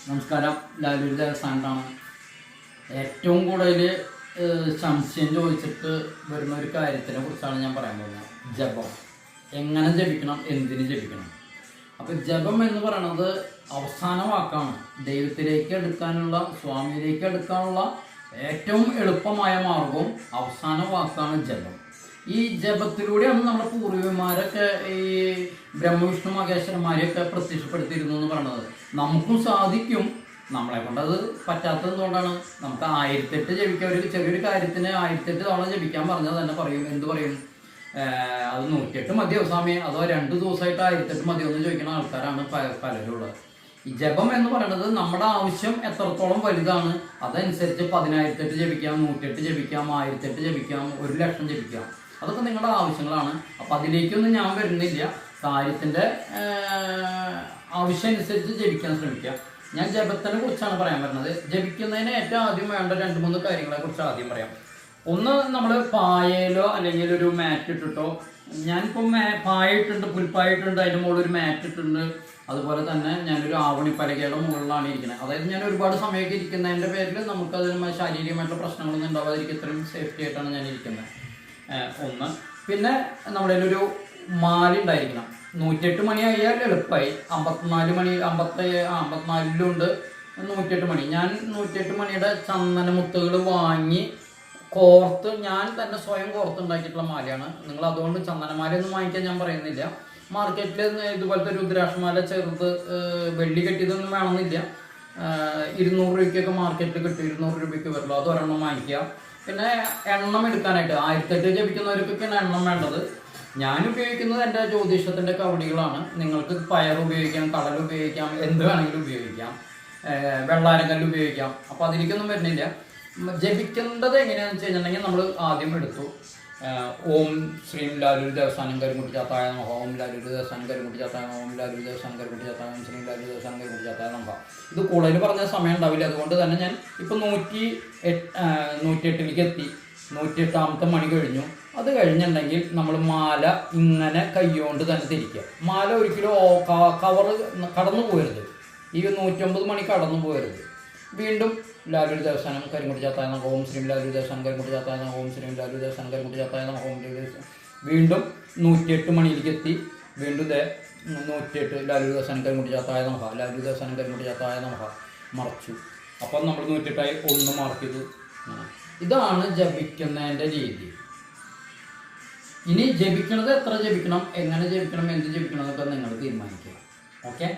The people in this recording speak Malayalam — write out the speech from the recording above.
നമസ്കാരം. ലാലൂർ ദേവസ്ഥാനത്താണ്. ഏറ്റവും കൂടുതൽ സംശയം ചോദിച്ചിട്ട് വരുന്ന ഒരു കാര്യത്തിനെ കുറിച്ചാണ് ഞാൻ പറയാൻ പോകുന്നത്. ജപം എങ്ങനെ ജപിക്കണം, എന്തിന് ജപിക്കണം. അപ്പോൾ ജപം എന്ന് പറയുന്നത് അവസാന വാക്കാണ്. ദൈവത്തിലേക്ക് എടുക്കാനുള്ള, സ്വാമിയിലേക്ക് എടുക്കാനുള്ള ഏറ്റവും എളുപ്പമായ മാർഗവും അവസാന വാക്കാണ് ജപം. ഈ ജപത്തിലൂടെയാണ് നമ്മുടെ പൂർവികന്മാരൊക്കെ ഈ ബ്രഹ്മവിഷ്ണു മഹേശ്വരന്മാരെയൊക്കെ പ്രത്യക്ഷപ്പെടുത്തിയിരുന്നു എന്ന് പറയുന്നത്. നമുക്കും സാധിക്കും. നമ്മളെ കൊണ്ട് അത് പറ്റാത്തത് എന്തുകൊണ്ടാണ്? നമുക്ക് 1008 ജപിക്കാൻ, ഒരു ചെറിയൊരു കാര്യത്തിന് 1008 തവണ ജപിക്കാൻ പറഞ്ഞാൽ തന്നെ പറയും. എന്ത് പറയും? അത് 108 മതിയോ സ്വാമി, അതോ 2 ദിവസമായിട്ട് 1008 മതിയോ എന്ന് ചോദിക്കുന്ന ആൾക്കാരാണ് പലരും ഉള്ളത്. ഈ ജപം എന്ന് പറയുന്നത് നമ്മുടെ ആവശ്യം എത്രത്തോളം വലുതാണ് അതനുസരിച്ച് 10,008 ജപിക്കാം, 108 ജപിക്കാം, 1008 ജപിക്കാം, 1,00,000 ജപിക്കാം. അതൊക്കെ നിങ്ങളുടെ ആവശ്യങ്ങളാണ്. അപ്പം അതിലേക്കൊന്നും ഞാൻ വരുന്നില്ല. കാര്യത്തിൻ്റെ ആവശ്യം അനുസരിച്ച് ജപിക്കാൻ ശ്രമിക്കുക. ഞാൻ ജപത്തിനെ കുറിച്ചാണ് പറയാൻ വരുന്നത്. ജപിക്കുന്നതിന് ഏറ്റവും ആദ്യം വേണ്ട 2-3 കാര്യങ്ങളെ കുറിച്ച് ആദ്യം പറയാം. ഒന്ന്, നമ്മൾ പായയിലോ അല്ലെങ്കിൽ ഒരു മാറ്റ് ഇട്ടിട്ടോ, ഞാനിപ്പോൾ പായ ഇട്ടിട്ടുണ്ട്, പുൽപ്പായിട്ടുണ്ട്, അതിൻ്റെ മുകളിൽ ഒരു മാറ്റ് ഇട്ടിട്ടുണ്ട്. അതുപോലെ തന്നെ ഞാനൊരു ആവണിപ്പലകയുടെ മുകളിലാണ് ഇരിക്കുന്നത്. അതായത് ഞാൻ ഒരുപാട് സമയമൊക്കെ ഇരിക്കുന്നതിൻ്റെ പേരിൽ നമുക്കതിന് ശാരീരികമായിട്ടുള്ള പ്രശ്നങ്ങളൊന്നും ഉണ്ടാവാതിരിക്കും. ഇത്രയും സേഫ്റ്റി ആയിട്ടാണ് ഞാൻ ഇരിക്കുന്നത്. ഒന്ന്. പിന്നെ നമ്മുടെ ഒരു മാല ഉണ്ടായിരിക്കണം. 108 മണി ആയാൽ എളുപ്പമായി. 54 108 മണി. ഞാൻ 108 മണിയുടെ ചന്ദനമുത്തുകൾ വാങ്ങി കോർത്ത്, ഞാൻ തന്നെ സ്വയം കോർത്തുണ്ടാക്കിയിട്ടുള്ള മാലയാണ്. നിങ്ങൾ അതുകൊണ്ട് ചന്ദനമാലയൊന്നും വാങ്ങിക്കാൻ ഞാൻ പറയുന്നില്ല. മാർക്കറ്റിൽ ഇതുപോലത്തെ രുദ്രാക്ഷമാല ചെറുത് വെള്ളി കെട്ടിയതൊന്നും വേണമെന്നില്ല. 200 രൂപയ്ക്കൊക്കെ മാർക്കറ്റിൽ കിട്ടും. 200 രൂപയ്ക്ക് വരുള്ളൂ. അത് ഒരെണ്ണം വാങ്ങിക്കുക. പിന്നെ എണ്ണം എടുക്കാനായിട്ട് 1008 ജപിക്കുന്നവർക്കൊക്കെയാണ് എണ്ണം വേണ്ടത്. ഞാൻ ഉപയോഗിക്കുന്നത് എൻ്റെ ജ്യോതിഷത്തിൻ്റെ കവടികളാണ്. നിങ്ങൾക്ക് പയർ ഉപയോഗിക്കാം, കടൽ ഉപയോഗിക്കാം, എന്ത് വേണമെങ്കിലും ഉപയോഗിക്കാം, വെള്ളാരക്കല്ല് ഉപയോഗിക്കാം. അപ്പോൾ അതിലേക്കൊന്നും വരുന്നില്ല. ജപിക്കേണ്ടത് എങ്ങനെയാണെന്ന് വെച്ച് കഴിഞ്ഞിട്ടുണ്ടെങ്കിൽ നമ്മൾ ആദ്യം എടുത്തു ഓം ശ്രീം ലാലൂർ ദേവസ്ഥാനം കരിമുട്ടി ചാത്തായ നമഃ, ഓം ലാലൂർ ദേവസ്ഥാനം കരിമുട്ടി ചാത്തായ നമഃ, ഓം ലാലൂർ ദേവസ്ഥാനം കരിമുട്ടി ചാത്തായ, ഓം ശ്രീം ലാലൂർ ദേവസ്ഥാനം കരിമുട്ടി ചാത്തായ നമഃ. ഇത് കൂടുതൽ പറഞ്ഞ സമയം ഉണ്ടാവില്ല. അതുകൊണ്ട് തന്നെ ഞാൻ ഇപ്പോൾ 108ലേക്ക് എത്തി. 108ാമത്തെ മണി കഴിഞ്ഞു. അത് കഴിഞ്ഞിട്ടുണ്ടെങ്കിൽ നമ്മൾ മാല ഇങ്ങനെ കൈകൊണ്ട് തന്നെ തിരിക്കുക. മാല ഒരിക്കലും കവറ് കടന്നു പോകരുത്. ഈ 109 മണി കടന്നു പോകരുത്. വീണ്ടും ലാലൂർ ദേവസ്ഥാനം കരിമുട്ടി ചാത്തായ നമഃ, ഓം ശ്രീം ലാലൂർ ദേവസ്ഥാനം കരിമുട്ടി ചാത്തായ നമഃ, ഓം ശ്രീം ലാലൂർ ദേവസ്ഥാനം കരിമുട്ടി ചാത്തായ നമഃ, ഓം വീണ്ടും 108 മണിയിലേക്ക് എത്തി. വീണ്ടും 108 ലാലൂർ ദേവസ്ഥാനം കരിമുട്ടി ചാത്തായ നമഃ, ലാലൂർ ദേവസ്ഥാനം കരിമുട്ടി ചാത്തായ നമഃ മറച്ചു. അപ്പം നമ്മൾ 108ആയി 1 മാർക്ക് ചെയ്തു. ഇതാണ് ജപിക്കുന്നതിൻ്റെ രീതി. ഇനി ജപിക്കണത് എത്ര ജപിക്കണം, എങ്ങനെ ജപിക്കണം, എന്ത് ജപിക്കണം എന്നൊക്കെ നിങ്ങൾ തീരുമാനിക്കുക. ഓക്കെ.